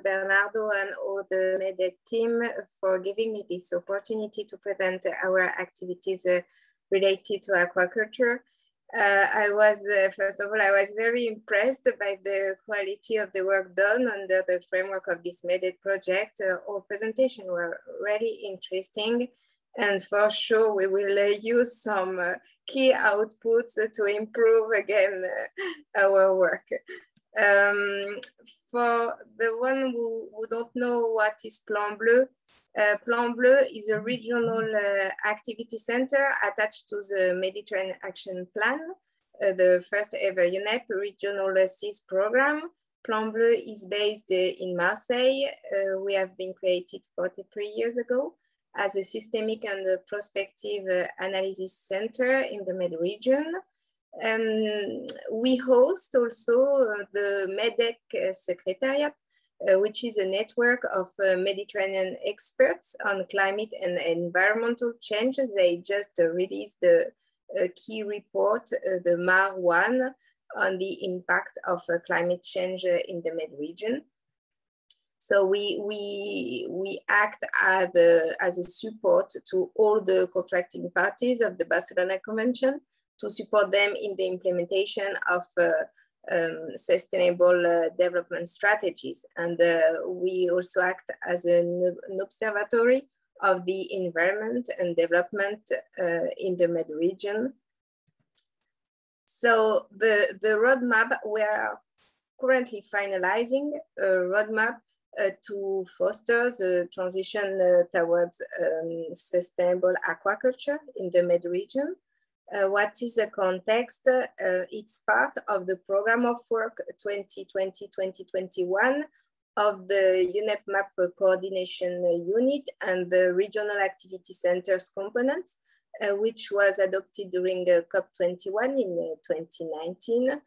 Bernardo and all the MEDED team for giving me this opportunity to present our activities related to aquaculture. First of all, I was very impressed by the quality of the work done under the framework of this MEDED project. All presentations were really interesting. And for sure, we will use some key outputs to improve again our work. For the one who don't know what is Plan Bleu, Plan Bleu is a regional activity center attached to the Mediterranean Action Plan, the first ever UNEP regional SIS program. Plan Bleu is based in Marseille. We have been created 43 years ago as a systemic and prospective analysis center in the Med region. We host also the MEDEC Secretariat, which is a network of Mediterranean experts on climate and environmental change. They just released the key report, the MAR 1, on the impact of climate change in the Med region. So we act as a support to all the contracting parties of the Barcelona Convention to support them in the implementation of sustainable development strategies. And we also act as an observatory of the environment and development in the Med region. So the roadmap, we are currently finalizing a roadmap to foster the transition towards sustainable aquaculture in the Med region. What is the context? It's part of the program of work 2020-2021 of the UNEP MAP coordination unit and the regional activity centers components, which was adopted during COP21 in 2019.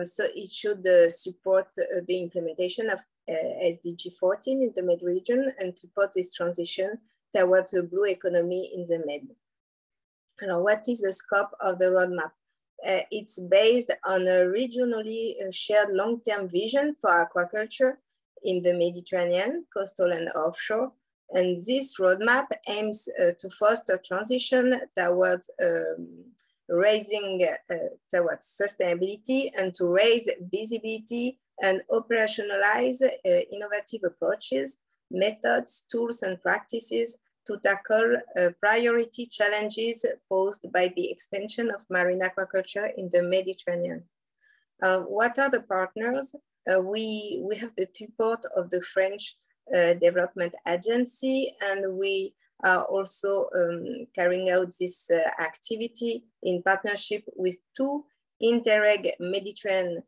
So it should support the implementation of SDG 14 in the Med region and support this transition towards a blue economy in the Med. Now, what is the scope of the roadmap? It's based on a regionally shared long-term vision for aquaculture in the Mediterranean, coastal and offshore. And this roadmap aims to foster transition towards towards sustainability and to raise visibility and operationalize innovative approaches, methods, tools, and practices to tackle priority challenges posed by the expansion of marine aquaculture in the Mediterranean. What are the partners? We have the support of the French Development Agency, and we are also carrying out this activity in partnership with two Interreg Mediterranean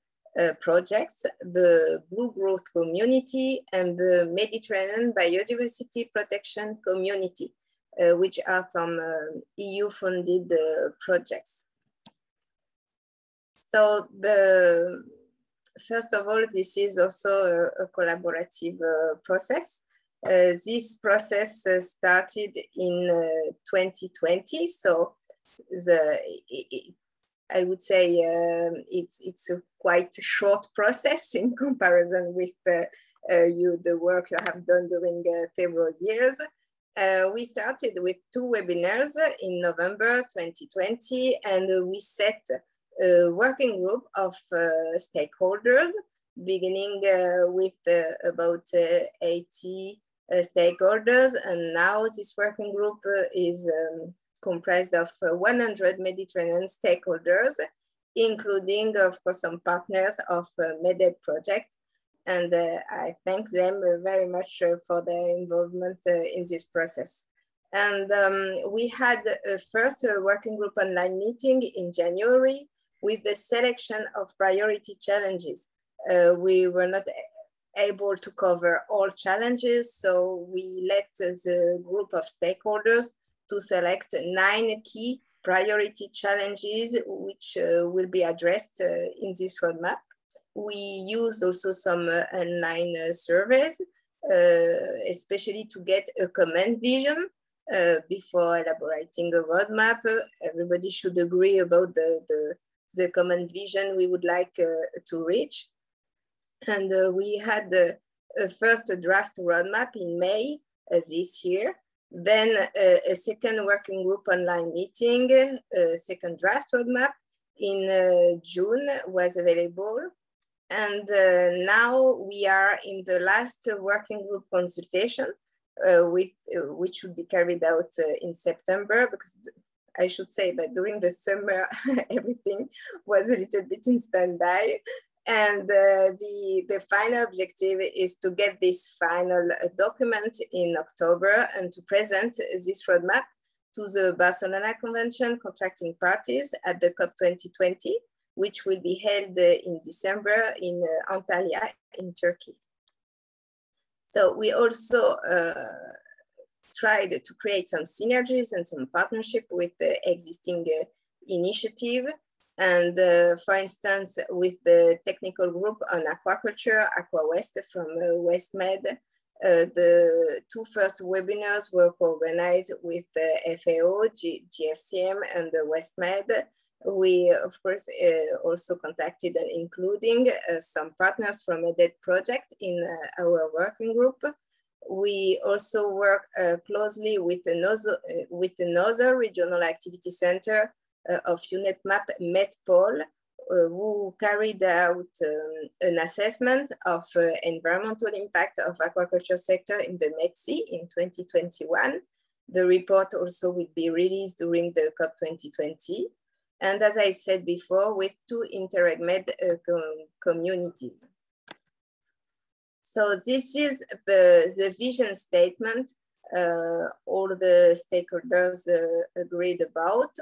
projects, the Blue Growth Community and the Mediterranean Biodiversity Protection Community, which are from EU-funded projects. So first of all, this is also a collaborative process. This process started in 2020, so I would say it's a quite short process in comparison with the work you have done during several years. We started with 2 webinars in November 2020, and we set a working group of stakeholders, beginning with about 80 stakeholders, and now this working group is comprised of 100 Mediterranean stakeholders, including, of course, some partners of MEDED project. And I thank them very much for their involvement in this process. And we had a first working group online meeting in January with the selection of priority challenges. We were not able to cover all challenges, so we let the group of stakeholders to select 9 key priority challenges which will be addressed in this roadmap. We used also some online surveys, especially to get a common vision before elaborating a roadmap. Everybody should agree about the common vision we would like to reach. And we had first a draft roadmap in May this year, then a second working group online meeting, a second draft roadmap in June was available. And now we are in the last working group consultation, which will be carried out in September, because I should say that during the summer, everything was a little bit in standby. And the final objective is to get this final document in October and to present this roadmap to the Barcelona Convention contracting parties at the COP 2020, which will be held in December in Antalya in Turkey. So we also tried to create some synergies and some partnership with the existing initiative. And for instance, with the technical group on aquaculture, Aqua West from WestMed, the two first webinars were co-organized with the FAO, GFCM, and the WestMed. We, of course, also contacted and including some partners from a DED project in our working group. We also work closely with another regional activity center of UNETMAP, METPOL, who carried out an assessment of environmental impact of aquaculture sector in the Med Sea in 2021. The report also will be released during the COP 2020. And as I said before, with two InterregMed communities. So this is the vision statement all the stakeholders agreed about.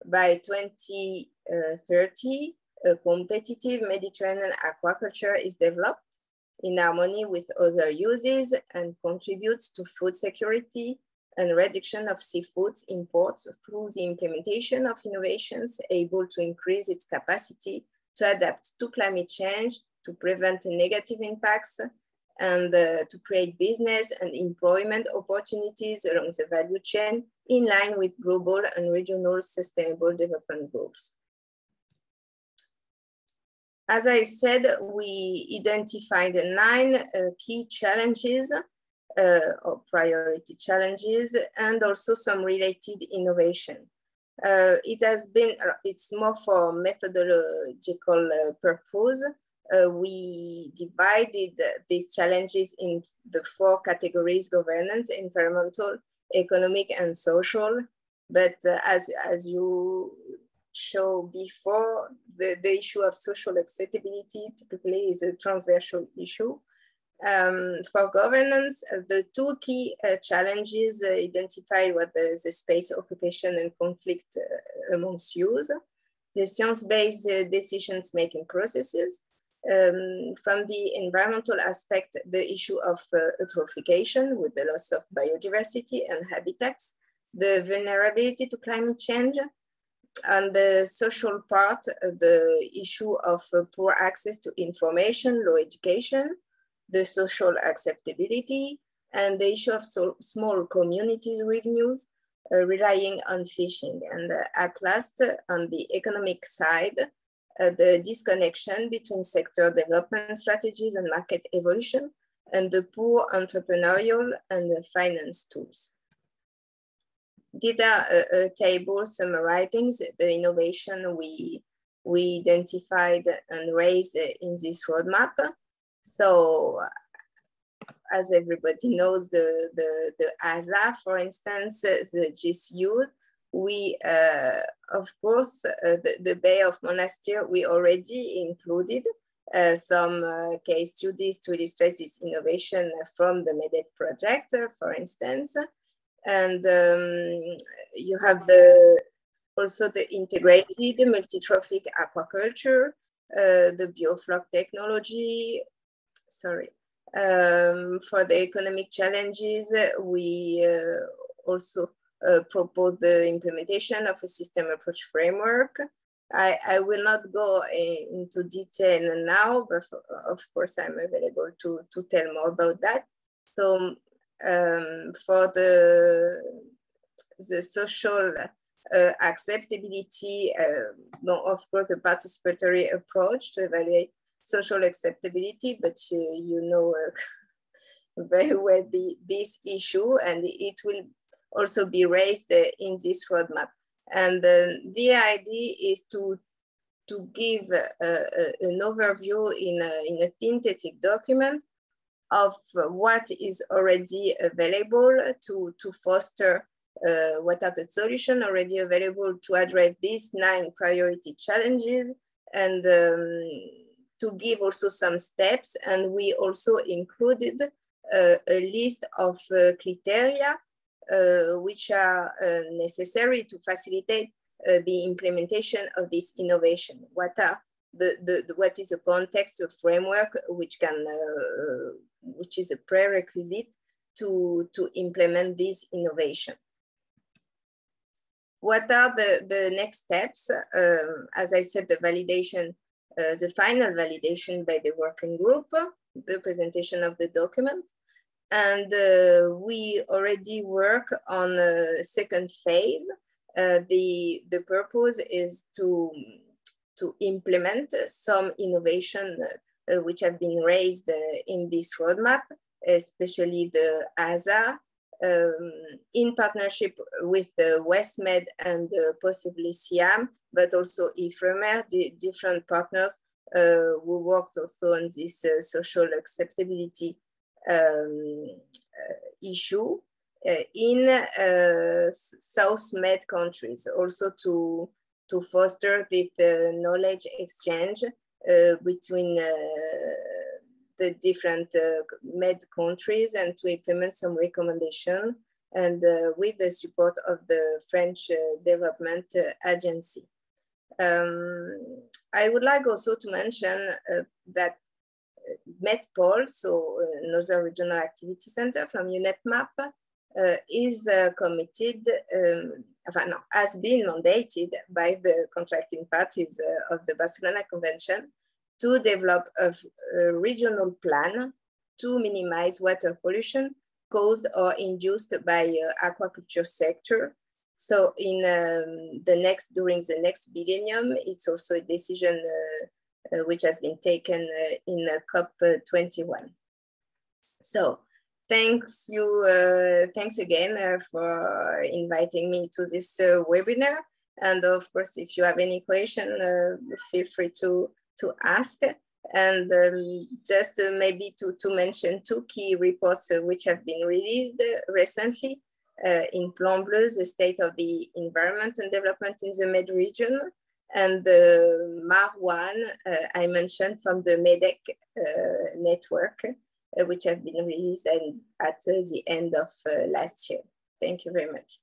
By 2030, a competitive Mediterranean aquaculture is developed in harmony with other uses and contributes to food security and reduction of seafood imports through the implementation of innovations able to increase its capacity to adapt to climate change, to prevent negative impacts, and to create business and employment opportunities along the value chain in line with global and regional sustainable development goals. As I said, we identified 9 key challenges or priority challenges, and also some related innovation. It's more for methodological purpose. We divided these challenges in the 4 categories: governance, environmental, economic, and social. But as you show before, the issue of social acceptability typically is a transversal issue. For governance, the 2 key challenges identify what the space, occupation, and conflict amongst use, the science-based decisions-making processes. From the environmental aspect, the issue of eutrophication with the loss of biodiversity and habitats, the vulnerability to climate change, and the social part, the issue of poor access to information, low education, the social acceptability, and the issue of small communities revenues relying on fishing. And at last, on the economic side, the disconnection between sector development strategies and market evolution, and the poor entrepreneurial and finance tools. These are a table summarizing the innovation we identified and raised in this roadmap. So, as everybody knows, the ASA, for instance, the GSUs, we, of course, the Bay of Monastir, we already included some case studies to illustrate this innovation from the MEDET project, for instance. And you have also the integrated multi-trophic aquaculture, the biofloc technology, sorry. For the economic challenges, we also propose the implementation of a system approach framework. I will not go into detail now, but of course I'm available to tell more about that. So for the social acceptability, of course, the participatory approach to evaluate social acceptability, but you know very well this issue, and it will also be raised in this roadmap. And the idea is to give an overview in a synthetic document of what is already available to foster what are the solutions already available to address these 9 priority challenges, and to give also some steps. And we also included a list of criteria which are necessary to facilitate the implementation of this innovation. What are what is the context or framework which can which is a prerequisite to implement this innovation? What are the next steps? As I said, the validation, the final validation by the working group, the presentation of the document, and we already work on a second phase. The purpose is to implement some innovation which have been raised in this roadmap, especially the ASA, in partnership with the WestMed and possibly SIAM, but also IFREMER, the different partners who worked also on this social acceptability issue in South Med countries, also to foster the knowledge exchange between the different Med countries, and to implement some recommendation, and with the support of the French Development Agency. I would like also to mention that MEDPOL, so Northern Regional Activity Center from UNEP-MAP, is committed, has been mandated by the contracting parties of the Barcelona Convention to develop a regional plan to minimize water pollution caused or induced by aquaculture sector. So in during the next millennium, it's also a decision which has been taken in COP21. So thanks again for inviting me to this webinar. And of course, if you have any question, feel free to ask. And just maybe to mention 2 key reports which have been released recently in Plan Bleu, the state of the environment and development in the Med region, and the MAR1 I mentioned from the MEDEC network, which have been released at the end of last year. Thank you very much.